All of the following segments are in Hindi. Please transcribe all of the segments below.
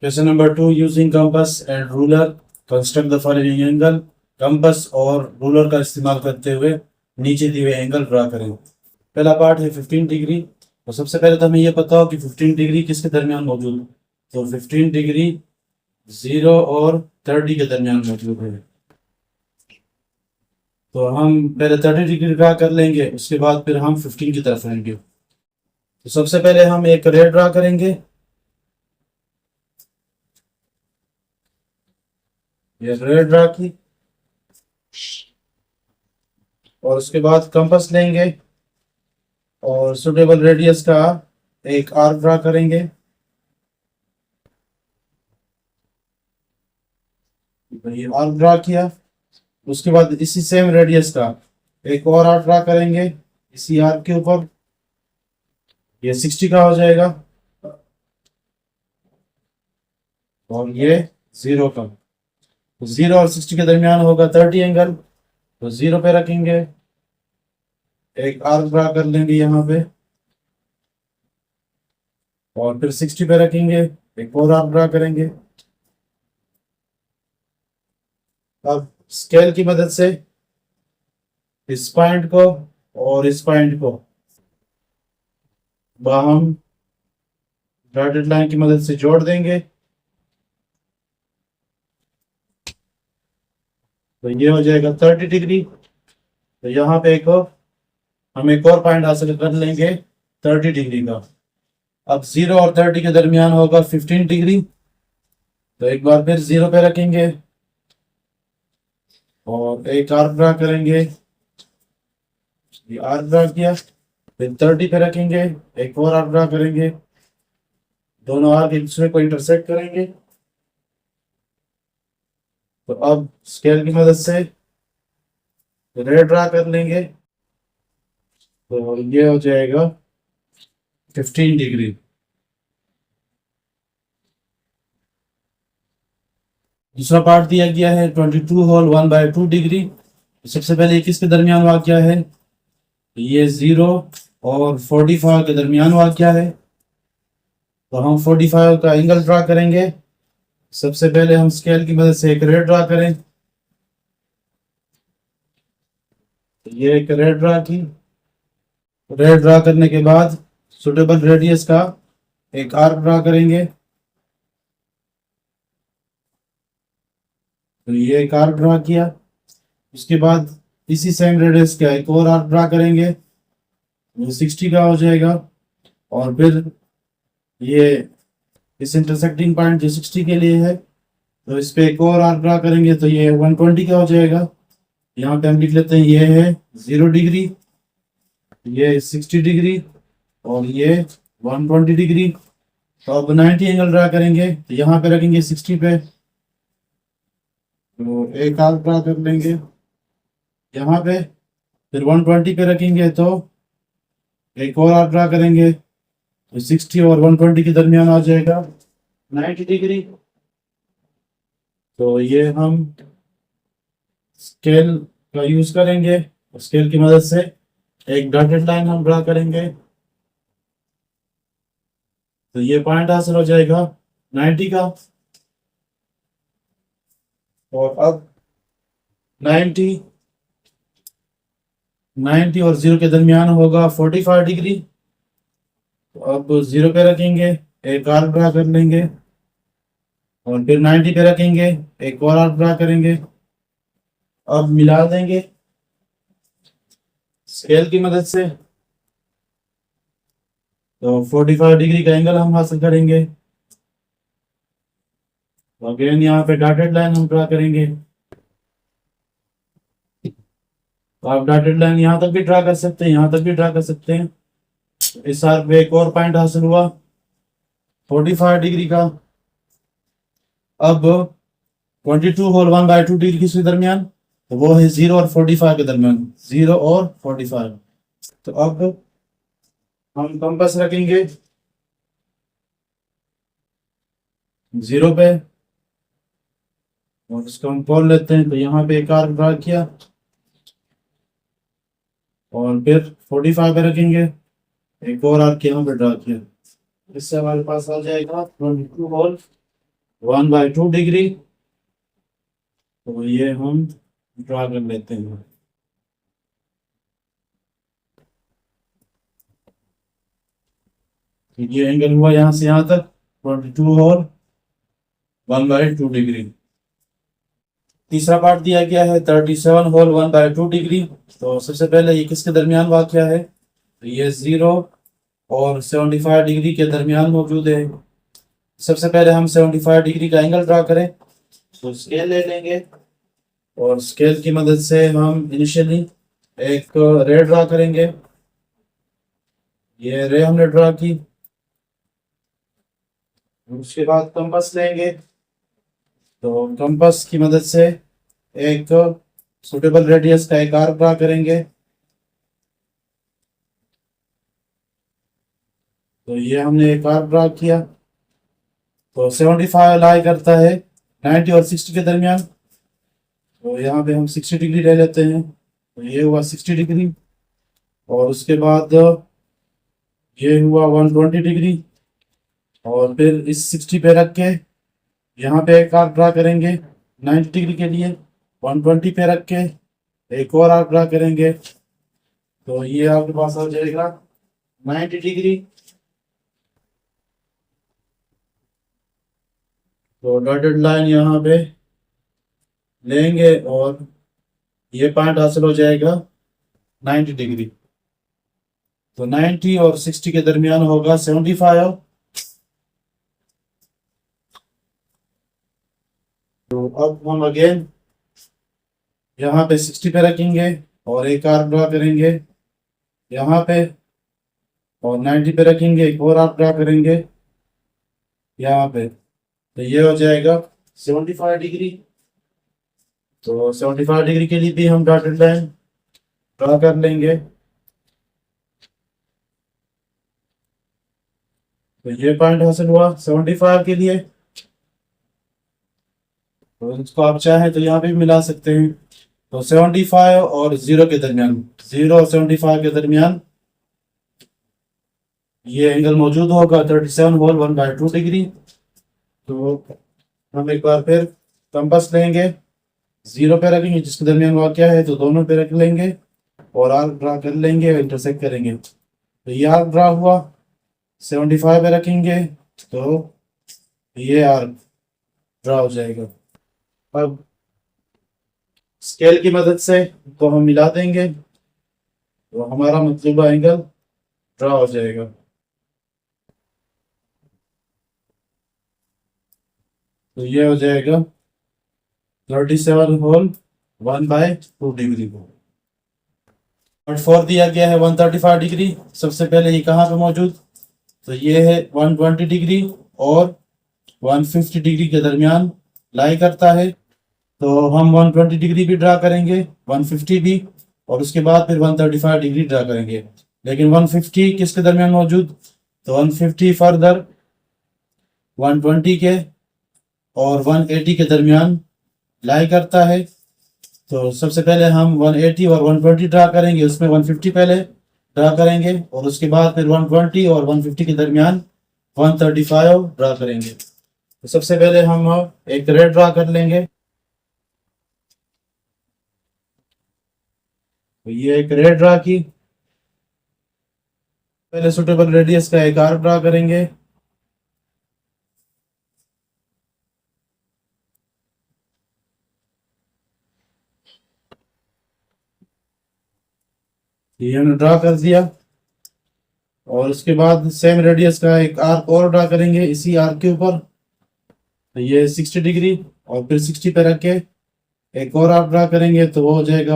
Question number 2, using compass and ruler construct the following angle. Compass और रूलर का इस्तेमाल करते हुए नीचे दिए हुए एंगल ड्रा करें। पहला पार्ट है 15 डिग्री। तो सबसे पहले तो हमें यह पता हो कि 15 डिग्री किसके दरमियान मौजूद है। तो 15 डिग्री 0 और 30 के दरमियान मौजूद है। तो हम पहले 30 डिग्री ड्रा कर लेंगे, उसके बाद फिर हम 15 की तरफ आएंगे। तो सबसे पहले हम एक रे ड्रा करेंगे। ये रे ड्रा की और उसके बाद कंपास लेंगे और सुटेबल रेडियस का एक आर्क ड्रा करेंगे। ये आर्क ड्रा किया, उसके बाद इसी सेम रेडियस का एक और आर्क ड्रा करेंगे इसी आर्क के ऊपर। ये 60 का हो जाएगा और ये 0 का। तो 0 और 60 के दरमियान होगा 30 एंगल। तो 0 पे रखेंगे, एक आर्क ड्रा कर लेंगे यहाँ पे और फिर 60 पे रखेंगे, एक और आर्क ड्रा करेंगे। अब स्केल की मदद से इस पॉइंट को और इस पॉइंट को हम डॉटेड लाइन की मदद से जोड़ देंगे। तो ये हो जाएगा 30 डिग्री। तो यहाँ पे हम एक और पॉइंट हासिल कर लेंगे 30 डिग्री का। अब 0 और 30 के दरमियान होगा 15 डिग्री। तो एक बार फिर 0 पे रखेंगे और एक आर्क ड्रा करेंगे। ये आर्क ड्रा किया, फिर 30 पे रखेंगे, एक और आर्क ड्रा करेंगे। दोनों आर्क एक दूसरे को इंटरसेक्ट करेंगे। तो अब स्केल की मदद से रे ड्रा कर लेंगे। तो ये हो जाएगा 15 डिग्री। दूसरा पार्ट दिया गया है 22 होल 1/2 डिग्री। सबसे पहले किसके दरमियान वाक़या है। ये 0 और 45 के दरमियान वाक़या है। तो हम 45 का एंगल ड्रा करेंगे। सबसे पहले हम स्केल की मदद से एक रे ड्रा करें। तो ये एक रे ड्रा की, रे ड्रा करने के बाद सुटेबल रेडियस का एक आर्क ड्रा करेंगे। तो ये एक आर्क ड्रा किया, उसके बाद इसी सेम रेडियस का एक और आर्क ड्रा करेंगे, वो 60 का हो जाएगा। और फिर ये इस इंटरसेक्टिंग पॉइंट जो 60 के लिए है, तो इस पे एक और आर्क ड्रा करेंगे, तो ये 120 का हो जाएगा। यहाँ पे हम लिख लेते हैं ये है 0 डिग्री, ये 60 डिग्री और ये 120 डिग्री। तो अब 90 एंगल ड्रा करेंगे। तो यहाँ पे रखेंगे 60 पे, तो एक आर्क ड्रा कर लेंगे यहाँ पे, फिर 120 पे रखेंगे तो एक और आर्क ड्रा करेंगे। तो 60 और 120 के दरमियान आ जाएगा 90 डिग्री। तो ये हम स्केल का यूज करेंगे, स्केल की मदद से एक डॉटेड लाइन हम ड्रा करेंगे। तो ये पॉइंट हासिल हो जाएगा 90 का। और अब 90 और 0 के दरमियान होगा 45 डिग्री। तो अब 0 पे रखेंगे, एक आर्क ड्रा कर लेंगे और फिर 90 पे रखेंगे, एक और आर्क ड्रा करेंगे। अब मिला देंगे स्केल की मदद से। तो 45 डिग्री का एंगल हम हासिल करेंगे। तो अगेन यहाँ पे डॉटेड लाइन हम ड्रा करेंगे। तो आप डॉटेड लाइन यहाँ तक भी ड्रा कर सकते हैं, यहाँ तक भी ड्रा कर सकते हैं। इस आर्क पे एक और पॉइंट हासिल हुआ 45 डिग्री का। अब 22 होल 1/2 डिग्री किसके दरमियान, तो वो है 0 और 45 के दरमियान, 0 और 45। तो अब हम कंपास रखेंगे 0 पे और उसको हम खोल लेते हैं। तो यहाँ पे एक आर्क ड्रा किया और फिर 45 पे रखेंगे, एक और आर्क यहाँ पे ड्रा किया। इससे हमारे पास आ जाएगा 22 होल 1/2 डिग्री। तो ये हम ड्रा कर लेते हैं। ये एंगल हुआ यहाँ से यहाँ तक 22 और 1/2 डिग्री। तीसरा पार्ट दिया गया है 37 होल 1/2 डिग्री। तो सबसे पहले ये किसके दरमियान वाक़या है? तो ये 0 और 75 डिग्री के दरमियान मौजूद है। सबसे पहले हम 75 डिग्री का एंगल ड्रा करें। तो स्केल ले लेंगे और स्केल की मदद से हम इनिशियली एक रे ड्रा करेंगे। ये रे हमने ड्रा की। उसके बाद कंपास लेंगे। तो कंपास की मदद से एक सुटेबल रेडियस का एक आर्क ड्रा करेंगे। तो ये हमने एक आर्क ड्रा किया। तो 75 लाई करता है 90 और 60 के दरमियान। तो यहाँ पे हम 60 डिग्री ले लेते हैं। तो ये हुआ 60 डिग्री। और उसके बाद ये हुआ 120 डिग्री। और फिर इस 60 पे रख के यहाँ पे एक आर्क ड्रा करेंगे 90 डिग्री के लिए। 120 पे रख के एक और आर्क ड्रा करेंगे। तो ये आपके पास आ जाएगा 90 डिग्री। तो डॉटेड लाइन यहाँ पे लेंगे और ये पॉइंट हासिल हो जाएगा 90 डिग्री। तो 90 और 60 के दरमियान होगा 75। तो अब हम अगेन यहाँ पे 60 पे रखेंगे और एक आर्क ड्रा करेंगे यहाँ पे। और 90 पे रखेंगे एक और आर्क ड्रा करेंगे यहाँ पे। तो ये हो जाएगा 75 डिग्री। तो 75 डिग्री के लिए भी हम डॉटेड लाइन ड्रा कर लेंगे। तो ये पॉइंट हासिल हुआ 75 के लिए। तो इसको आप चाहें तो यहाँ पे भी मिला सकते हैं। तो 75 और 0 के दरमियान, 0 और 75 के दरमियान ये एंगल मौजूद होगा 37 होल 1/2 डिग्री। तो हम एक बार फिर कंपास लेंगे, 0 पे रखेंगे जिसके दरमियान वाक़या है। तो दोनों पे रख लेंगे और आर्क ड्रा कर लेंगे और इंटरसेक्ट करेंगे। तो ये आर्क ड्रा हुआ। 75 पे रखेंगे तो ये आर्क ड्रा हो जाएगा। अब स्केल की मदद से तो हम मिला देंगे तो हमारा मतलूबा एंगल ड्रा हो जाएगा। तो ये हो जाएगा 37 होल 1/2 डिग्री को। और 4 दिया गया है 135 डिग्री। सबसे पहले ये कहाँ पे मौजूद? तो ये है 120 डिग्री और 150 डिग्री के दरमियान लाई करता है। तो हम 120 डिग्री भी ड्रा करेंगे, 150 भी, और उसके बाद फिर 135 डिग्री ड्रा करेंगे। लेकिन 150 किसके दरमियान मौजूद? तो 150 फर्दर 120 के और 180 के दरमियान लाई करता है। तो सबसे पहले हम 180 और 120 ड्रा करेंगे, उसमें 150 पहले ड्रा करेंगे और उसके बाद फिर 120 और 150 के दरमियान 135 ड्रा करेंगे। तो सबसे पहले हम एक रे ड्रा कर लेंगे। तो ये एक रे ड्रा की। पहले सुटेबल रेडियस का एक आर्क ड्रा करेंगे। ये हमने ड्रा कर दिया और उसके बाद सेम रेडियस का एक आर्क और ड्रा करेंगे इसी आर्क के ऊपर। तो ये 60 डिग्री और फिर 60 पे रख के एक और आर्क ड्रा करेंगे तो वो हो जाएगा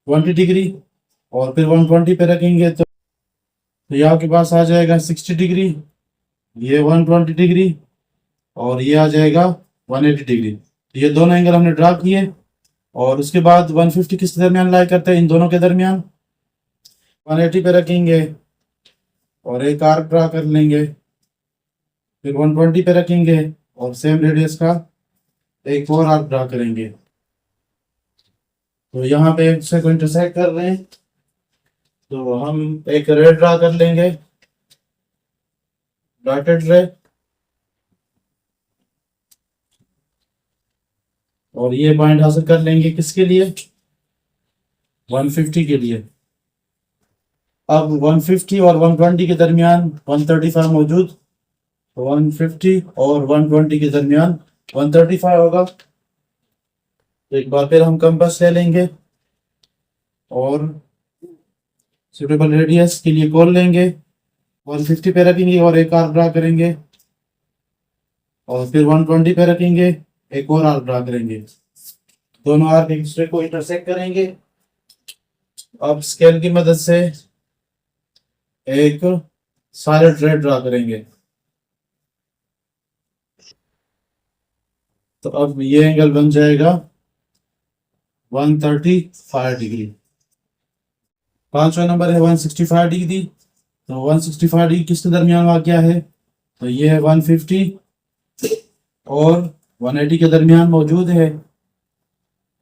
120 डिग्री। और फिर 120 पे रखेंगे तो ये आपके पास आ जाएगा 60 डिग्री, ये 120 डिग्री और ये आ जाएगा 180 डिग्री। तो ये दोनों एंगल हमने ड्रा किए। और उसके बाद 150 किसके दरमियान लाई करते हैं? इन दोनों के दरमियान। 180 पे रखेंगे और एक आर्क ड्रा कर लेंगे। फिर 120 पे रखेंगे और सेम रेडियस का एक और आर्क ड्रा करेंगे। तो यहाँ पे एक दूसरे को इंटरसेक्ट कर रहे हैं। तो हम एक रे ड्रा कर लेंगे, डॉटेड रे। और ये पॉइंट हासिल कर लेंगे किसके लिए, 150 के लिए। अब 150 और 120 के दरमियान 135 मौजूद, तो 150 और 120 के दरमियान 135 होगा। तो एक बार फिर हम कंपास ले लेंगे और सुटेबल रेडियस के लिए कॉल लेंगे, 150 पे रखेंगे और एक आर्क ड्रा करेंगे, और फिर 120 पे रखेंगे, एक और आर्क ड्रा करेंगे। दोनों आर्क एक दूसरे को इंटरसेक्ट करेंगे। अब स्केल की मदद से एक सॉलिड रे ड्रा करेंगे। तो अब ये एंगल बन जाएगा 135 डिग्री। पांचवा नंबर है 165 डिग्री। तो 165 डिग्री किसके दरमियान वाक़या है, तो ये है 150 और 180 के दरमियान मौजूद है।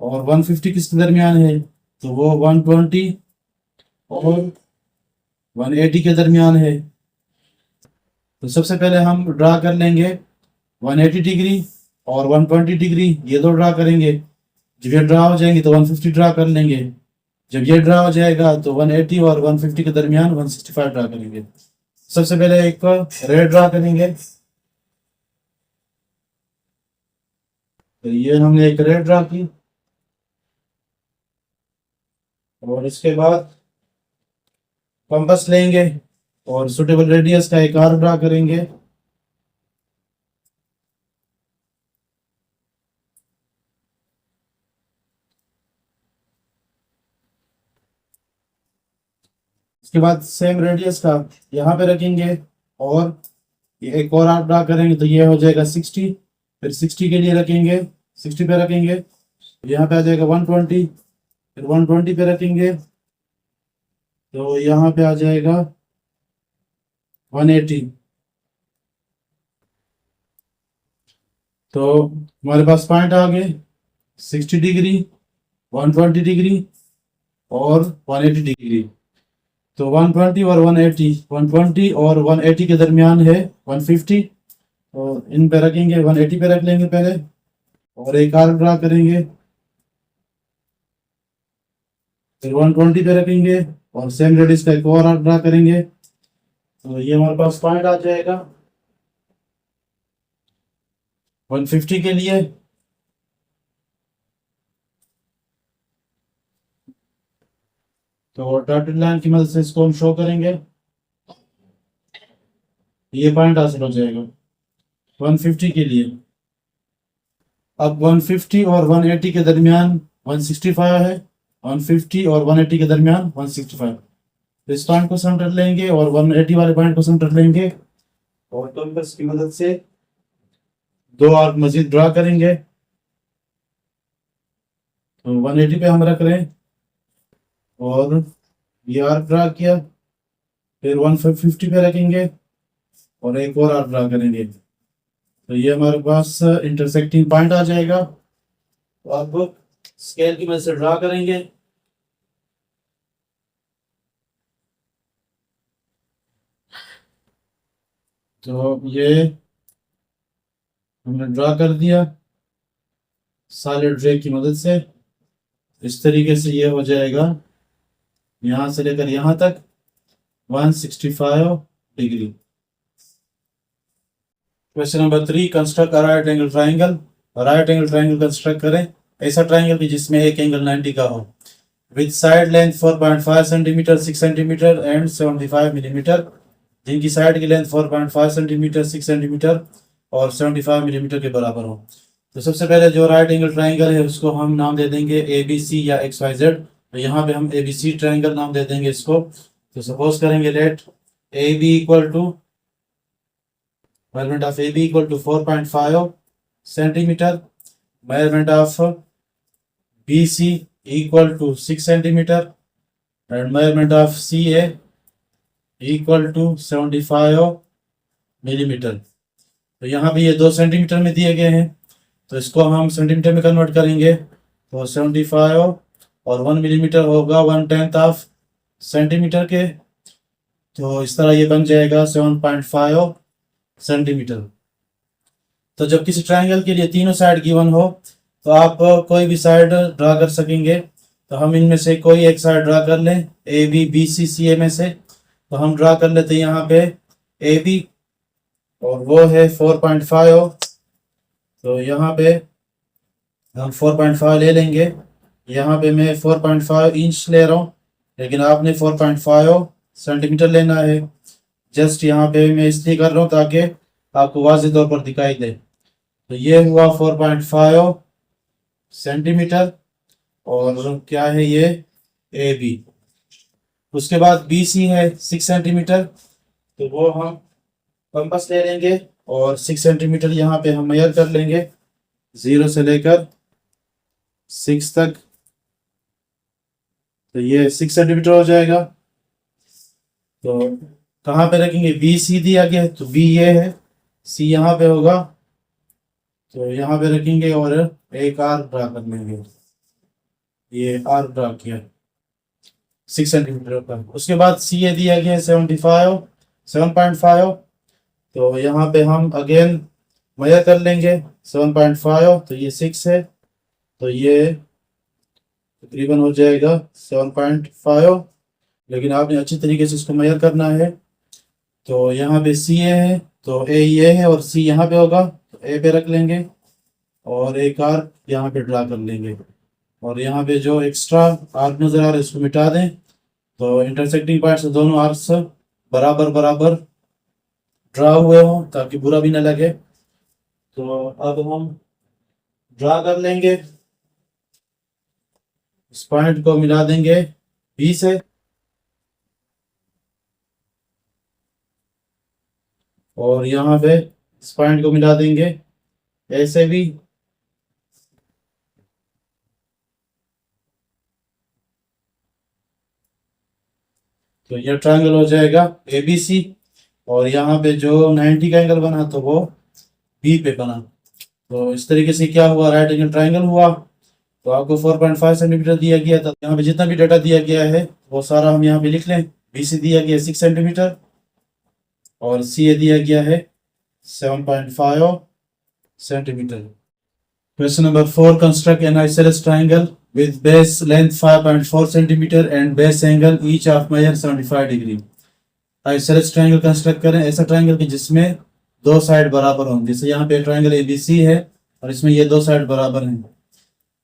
और 150 किसके दरमियान है, तो वो 120 और 180 के दरमियान है। तो सबसे पहले हम ड्रा कर लेंगे 180 डिग्री और 120 डिग्री, ये दो ड्रा करेंगे। जब ये ड्रा हो जाएंगे तो 150 ड्रा कर लेंगे। जब ये ड्रा हो जाएगा तो 180 और 150 के दरमियान 165 ड्रा करेंगे। सबसे पहले एक रे ड्रा करेंगे। तो ये हमने एक रे ड्रा की, और इसके बाद कंपास लेंगे और सुटेबल रेडियस का एक आर्क ड्रा करेंगे। इसके बाद सेम रेडियस का यहाँ पे रखेंगे और ये एक और आर्क ड्रा करेंगे, तो ये हो जाएगा 60। फिर 60 के लिए रखेंगे, 60 पे रखेंगे, यहाँ पे आ जाएगा 120। फिर 120 पे रखेंगे तो यहाँ पे आ जाएगा 180। तो हमारे पास पॉइंट आ गए 60 डिग्री, 120 डिग्री और 180 डिग्री। तो 120 और 180, 120 और 180 के दरमियान है 150। तो इन पे रखेंगे, 180 पे रख लेंगे पहले और एक आर्क ड्रा करेंगे। फिर 120 पे रखेंगे और सेम रेडियस का एक और आर्क ड्रा करेंगे। तो ये हमारे पास पॉइंट आ जाएगा 150 के लिए। तो डॉटेड लाइन की मदद से इसको हम शो करेंगे, ये पॉइंट हासिल हो जाएगा 150 के लिए। अब 150 और 180 के दरमियान 165 है, 150 और 180 के दरमियान 165। तो इस पॉइंट को सेंटर लेंगे और 180 वाले पॉइंट को सेंटर लेंगे और कंपास की मदद से दो आर्क मजीद ड्रा करेंगे। तो 180 पे हम रख रहे हैं और ये आर्क ड्रा किया। फिर 150 पे रखेंगे और एक और आर्क ड्रा करेंगे। तो ये हमारे पास इंटरसेक्टिंग पॉइंट आ जाएगा। तो अब स्केल की मदद से ड्रा करेंगे। तो ये हमने ड्रा कर दिया सॉलिड रे की मदद से। इस तरीके से ये हो जाएगा यहाँ से लेकर यहाँ तक 165 degree. Question number 3, construct a right angle triangle. Right angle triangle construct करें, ऐसा ट्राइंगल भी जिसमें एक एंगल 90 का हो, with side length 4.5 centimetre, 6 centimetre and 75 millimetre, जिनकी साइड की लेंथ 4.5 सेंटीमीटर, 6 सेंटीमीटर और 75 मिलीमीटर के बराबर हो। तो सबसे पहले जो राइट एंगल ट्राइंगल है उसको हम नाम दे देंगे ABC या XYZ। तो यहाँ पे हम ABC ट्राइंगल नाम दे देंगे इसको। तो सपोज करेंगे let AB equal to measurement of AB equal to 4.5 centimeter, measurement of BC equal to 6 centimeter and measurement of CA equal to 75 millimetre. तो यहाँ भी ये 2 सेंटीमीटर में दिए गए हैं, तो इसको हम सेंटीमीटर में कन्वर्ट करेंगे। तो 75 और 1 मिलीमीटर होगा 1/10 ऑफ सेंटीमीटर के। तो इस तरह ये बन जाएगा 7.5 सेंटीमीटर। तो जब किसी ट्रायंगल के लिए तीनों साइड गिवन हो तो आप कोई भी साइड ड्रा कर सकेंगे। तो हम इनमें से कोई एक साइड ड्रा कर लें, ए बी बी सी सी ए में से। तो हम ड्रा कर लेते हैं यहाँ पे ए बी, और वो है 4.5। तो यहाँ पे हम 4.5 ले लेंगे। यहाँ पे मैं 4.5 इंच ले रहा हूँ, लेकिन आपने 4.5 सेंटीमीटर लेना है। जस्ट यहाँ पे मैं इसलिए कर रहा हूँ ताकि आपको वाज़ेह तौर पर दिखाई दे। तो ये हुआ 4.5 सेंटीमीटर, और क्या है ये, ए बी। उसके बाद बी सी है 6 सेंटीमीटर। तो वो हम कंपास ले लेंगे और 6 सेंटीमीटर यहाँ पे हम मेजर कर लेंगे, 0 से लेकर 6 तक। तो ये 6 सेंटीमीटर हो जाएगा। तो कहाँ पे रखेंगे, बी सी दिया गया है तो बी ये है, सी यहाँ पे होगा, तो यहाँ पे रखेंगे और एक आर ड्रा कर लेंगे। ये आर ड्रा किया 6 सेंटीमीटर का। उसके बाद सी ए दिया गया है 7.5। तो यहाँ पे हम अगेन मेजर कर लेंगे 7.5। तो ये 6 है, तो ये तकरीबन हो जाएगा 7.5। लेकिन आपने अच्छी तरीके से इसको मेजर करना है। तो यहाँ पे सी ए है, तो ए ये है और सी यहाँ पे होगा, तो ए पे रख लेंगे और एक आर्क यहाँ पे ड्रा कर लेंगे। और यहाँ पे जो एक्स्ट्रा आर्क नज़र आ रहा है इसको मिटा दें। तो इंटरसेक्टिंग पॉइंट से दोनों आर्क्स बराबर बराबर ड्रा हुए हों ताकि बुरा भी ना लगे। तो अब हम ड्रा कर लेंगे, इस पॉइंट को मिला देंगे बी से, और यहाँ पे इस पॉइंट को मिला देंगे ए से भी। तो ये ट्रायंगल हो जाएगा ए बी सी। और यहाँ पे जो 90 का एंगल बना तो वो बी पे बना। तो इस तरीके से क्या हुआ, राइट एंगल ट्रायंगल हुआ। तो आपको 4.5 सेंटीमीटर दिया गया था। यहाँ पे जितना भी डाटा दिया गया है वो सारा हम यहाँ पे लिख लें। बी सी दिया गया 6 सेंटीमीटर और सी ए दिया गया है 7.5 centimetre. Question number 4. Construct an isosceles triangle with base length 5.4 centimeter and base angle each of measure 75 degree. Isosceles triangle construct करें, ऐसा ट्रायंगल कि जिसमें दो साइड बराबर हों। जैसे यहाँ पे ट्रायंगल एबीसी है और इसमें ये दो साइड बराबर हैं।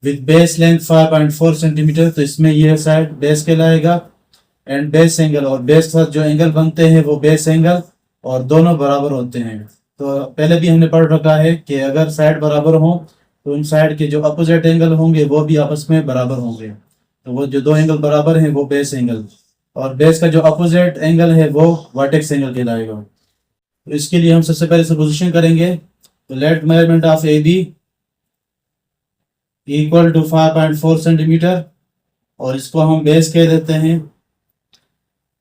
विद बेस लेंथ 5.4 सेंटीमीटर, तो इसमें ये साइड बेस कहलाएगा। एंड बेस एंगल, और बेस के साथ जो एंगल बनते हैं वो बेस एंगल, और दोनों बराबर होते हैं। तो पहले भी हमने पढ़ रखा है कि अगर साइड बराबर हो तो उन साइड के जो अपोजिट एंगल होंगे वो भी आपस में बराबर होंगे। तो वो जो दो एंगल बराबर हैं वो बेस एंगल, और बेस का जो अपोजिट एंगल है वो वर्टेक्स एंगल कहलाएगा। तो इसके लिए हम सबसे पहले सपोजिशन करेंगे। तो let measurement of A B equal to 5.4 centimetre, और इसको हम बेस कह देते हैं।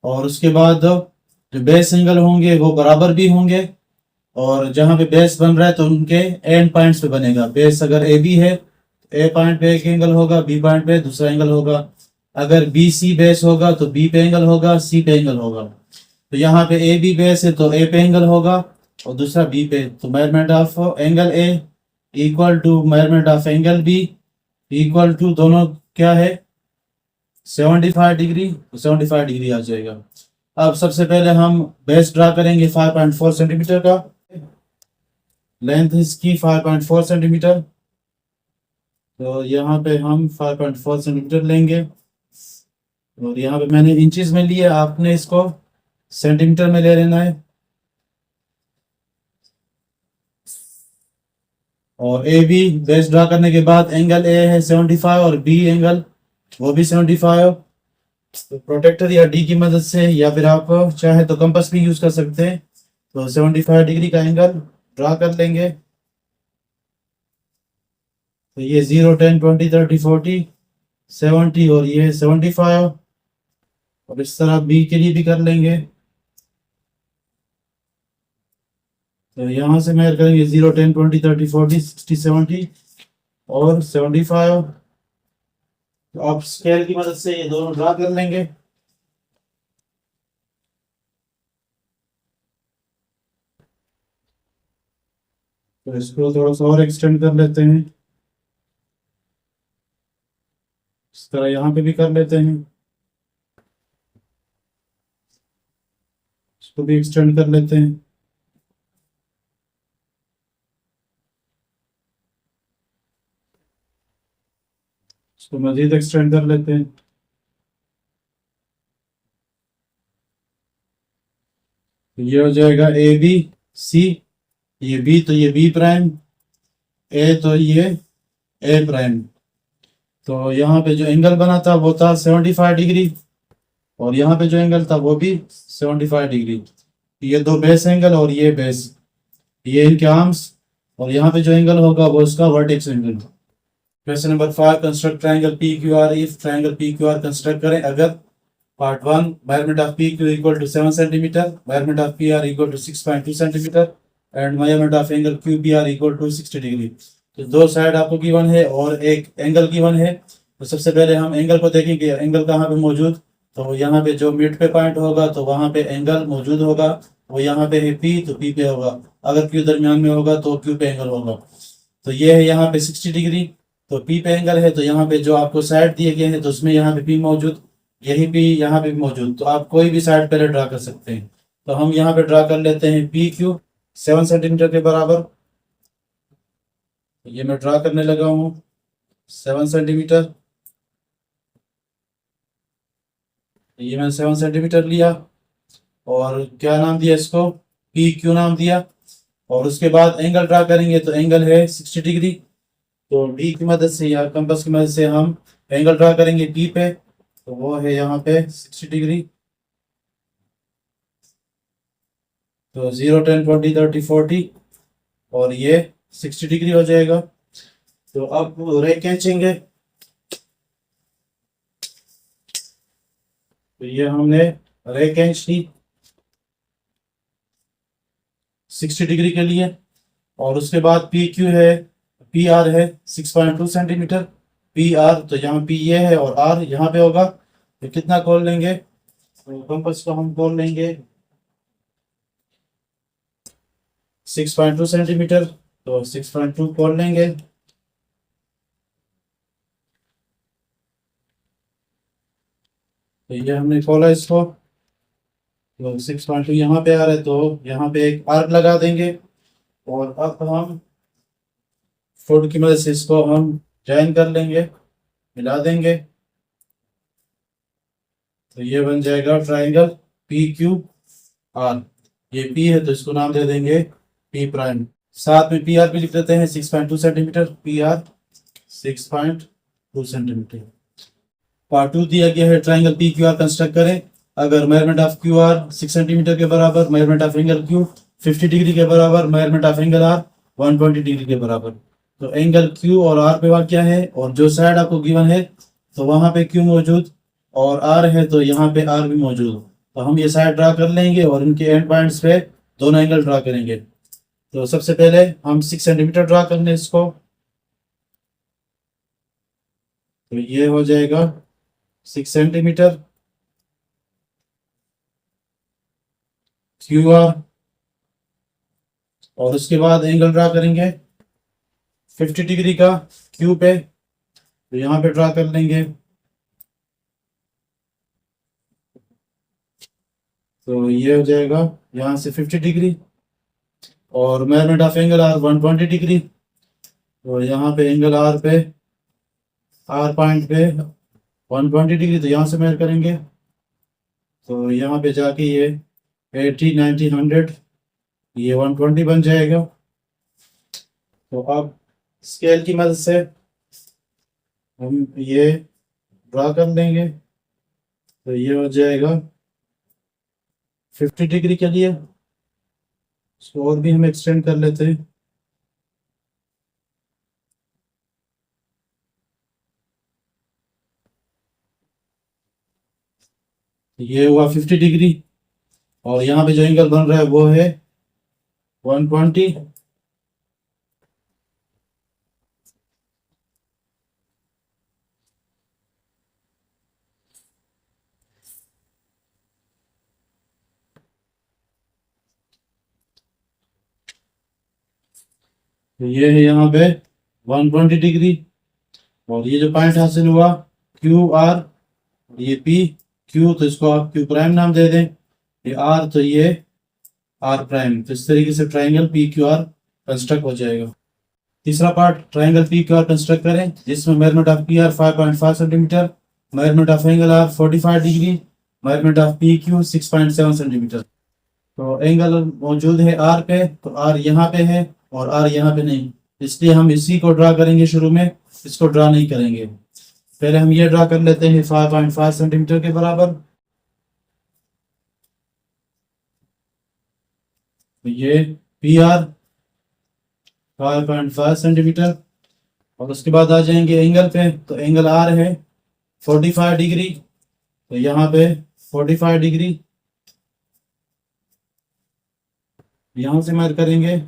और उसके बाद जो बेस एंगल होंगे वो बराबर भी होंगे, और जहाँ पे बेस बन रहा है तो उनके एंड पॉइंट्स पे बनेगा। बेस अगर ए बी है तो ए पॉइंट पे एक एंगल होगा, बी पॉइंट पे दूसरा एंगल होगा। अगर बी सी बेस होगा तो बी पे एंगल होगा, सी पे एंगल होगा। तो यहाँ पे ए बी बेस है तो ए पे एंगल होगा और दूसरा बी पे। तो measurement of angle A equal to measurement of angle B equal to, दोनों क्या है 75 डिग्री, तो 75 डिग्री आ जाएगा। अब सबसे पहले हम बेस ड्रा करेंगे 5.4 सेंटीमीटर का। लेंथ इसकी 5.4 सेंटीमीटर। तो यहाँ पे हम 5.4 सेंटीमीटर लेंगे, और यहाँ पे मैंने इंचेस में लिया, आपने इसको सेंटीमीटर में ले लेना है। और ए बी बेस ड्रा करने के बाद एंगल ए है 75 और बी एंगल वो भी 75। तो प्रोटेक्टर या डी की मदद से, या फिर आप चाहे तो कंपास भी यूज कर सकते हैं। तो 75 डिग्री का एंगल ड्रा कर लेंगे। तो ये 0 10 20 30 40 70 और ये 75, और इस तरह बी के लिए भी कर लेंगे। तो यहाँ से मेजर करेंगे 0 10 20 30 40 60 70 और 75। तो आप स्केल की मदद से ये दोनों ड्रा कर लेंगे। तो इसको थोड़ा सा और एक्सटेंड कर लेते हैं। इस तरह यहाँ पे भी कर लेते हैं, इसको भी एक्सटेंड कर लेते हैं। इसको मजीद एक्सटेंड कर लेते हैं। तो ये हो जाएगा ए बी सी, ये बी तो ये बी प्राइम, ए तो ये ए प्राइम। तो यहाँ पे जो एंगल बना था वो था 75 डिग्री, और यहाँ पे जो एंगल था वो भी 75 डिग्री। ये दो बेस एंगल और ये बेस, ये इनके आर्म्स, और यहाँ पे जो एंगल होगा वो इसका vertex angle. Question number 5, construct triangle P Q R if triangle P Q R construct करें अगर part 1 measurement of P Q equal to 7 centimetre, measurement of P R equal to 6.2 centimetre and measurement of angle Q P R equal to 60 degree. तो दो साइड आपको गिवन है और एक एंगल गिवन है। तो सबसे पहले हम एंगल को देखेंगे, एंगल कहाँ पे मौजूद, तो यहाँ पे जो मिड पे पॉइंट होगा तो वहाँ पे एंगल मौजूद होगा, वो यहाँ पे है पी, तो पी पे होगा। अगर क्यू दरमियान में होगा तो क्यू पे एंगल होगा। तो ये है यहाँ पे 60 डिग्री, तो पी पे एंगल है, तो यहाँ पे जो आपको साइड दिए गए हैं तो उसमें यहाँ पे पी मौजूद, यही पी यहाँ पे भी मौजूद। तो आप कोई भी साइड पहले ड्रा कर सकते हैं। तो हम यहाँ पे ड्रा कर लेते हैं पी क्यू 7 सेंटीमीटर के बराबर। ये मैं ड्रा करने लगा हूँ 7 सेंटीमीटर। ये मैंने 7 सेंटीमीटर लिया और क्या नाम दिया इसको, पी क्यू नाम दिया। और उसके बाद एंगल ड्रा करेंगे, तो एंगल है 60 डिग्री। तो डी की मदद से या कंपास की मदद से हम एंगल ड्रा करेंगे पी पे, तो वो है यहाँ पे 60 डिग्री। तो 0 10 20 30 40 और ये 60 डिग्री हो जाएगा। तो अब रे खींचेंगे, तो ये हमने रे खींच ली 60 डिग्री के लिए। और उसके बाद पी क्यू है, पी आर है 6.2 सेंटीमीटर, पी आर तो यहाँ पी ये है और आर यहाँ पे होगा। तो कितना खोल लेंगे, तो कंपास को हम खोल लेंगे 6.2 सेंटीमीटर, तो 6.2 खोल लेंगे। तो ये हमने खोला इसको, तो 6.2 यहाँ पे आ रहा है, तो यहाँ पे एक आर्क लगा देंगे। और अब हम फुट की मदद से इसको हम जॉइन कर लेंगे, मिला देंगे। तो ये बन जाएगा ट्राइंगल पी क्यू आर। ये पी है तो इसको नाम दे देंगे पी प्राइम। साथ में पी आर भी लिख देते हैं 6.2 centimetre, P R 6.2 centimetre. Part 2 दिया गया है triangle P Q R construct करें अगर measurement of Q R 6 centimetre के बराबर, measurement of angle Q 50 degree के बराबर, measurement of angle R 120 degree के बराबर। तो एंगल क्यू और आर पे क्या है, और जो साइड आपको गिवन है तो वहां पे क्यू मौजूद और आर है तो यहाँ पे आर भी मौजूद। तो हम ये साइड ड्रा कर लेंगे और इनके एंड पॉइंट्स पे दोनों एंगल ड्रा करेंगे। तो सबसे पहले हम 6 सेंटीमीटर ड्रा कर लें इसको, तो ये हो जाएगा 6 सेंटीमीटर क्यू आर। और उसके बाद एंगल ड्रा करेंगे 50 डिग्री का क्यू पे, तो यहाँ पे ड्रा कर लेंगे। तो ये हो जाएगा यहाँ से 50 डिग्री और measurement of angle R 120 degree. तो यहाँ पे एंगल आर पे, आर पॉइंट पे 120 डिग्री, तो यहाँ से मेजर करेंगे। तो यहाँ पे जाके ये 80 90 100 ये 120 बन जाएगा। तो अब स्केल की मदद से हम ये ड्रा कर लेंगे, तो ये हो जाएगा 50 डिग्री के लिए। इसको और भी हम एक्सटेंड कर लेते हैं। ये हुआ 50 डिग्री और यहाँ पे जो एंगल बन रहा है वो है 120। तो ये है यहाँ पे 120 डिग्री और ये जो पॉइंट हासिल हुआ क्यू आर, ये पी क्यू, तो इसको आप क्यू प्राइम नाम दे दें, ये आर तो ये आर प्राइम। तो इस तरीके से triangle P Q R construct हो जाएगा। तीसरा part, triangle P Q R construct करें, जिसमें measurement of P R 5.5 centimetre, measurement of angle R 45 degree, measurement of P Q 6.7 centimetre. तो एंगल मौजूद है आर पे, तो आर यहाँ पे है और आर यहाँ पे नहीं, इसलिए हम इसी को ड्रा करेंगे शुरू में, इसको ड्रा नहीं करेंगे। पहले हम ये ड्रा कर लेते हैं 5.5 सेंटीमीटर के बराबर। तो ये पी आर 5.5 सेंटीमीटर, और उसके बाद आ जाएंगे एंगल पे। तो एंगल आर है 45 डिग्री, तो यहाँ पे 45 डिग्री, यहाँ से मार्क करेंगे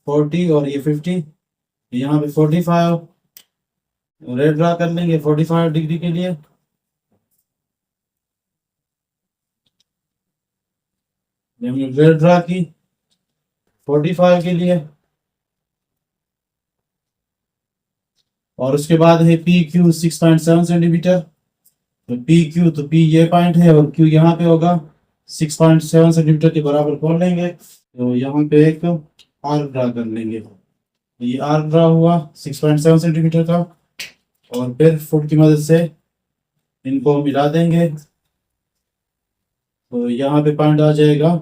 40 और ये 50, यहाँ पे 45, रेड ड्रा कर लेंगे 45 डिग्री के लिए। रेड ड्रा की 45 के लिए, और उसके बाद है पी क्यू 6.7 सेंटीमीटर। तो पी क्यू, तो पी ये पॉइंट है और क्यू यहाँ पे होगा, 6.7 सेंटीमीटर के बराबर खोल लेंगे। तो यहाँ पे एक आर ड्रा कर लेंगे, ये आर ड्रा हुआ 6.7 सेंटीमीटर का, और फिर फुट की मदद से इनको मिला देंगे। तो यहाँ पे पॉइंट आ जाएगा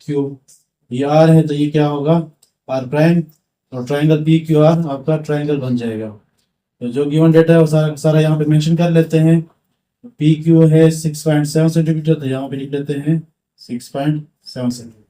क्यू, ये आर है तो ये क्या होगा आर प्राइम, और ट्राइंगल पी क्यू आर आपका ट्राइंगल बन जाएगा। तो जो गिवन डेटा है वो सारा सारा यहाँ पे मेंशन कर लेते हैं। पी क्यू है 6.7 सेंटीमीटर, तो यहाँ पे लिख लेते हैं 6.7 सेंटीमीटर।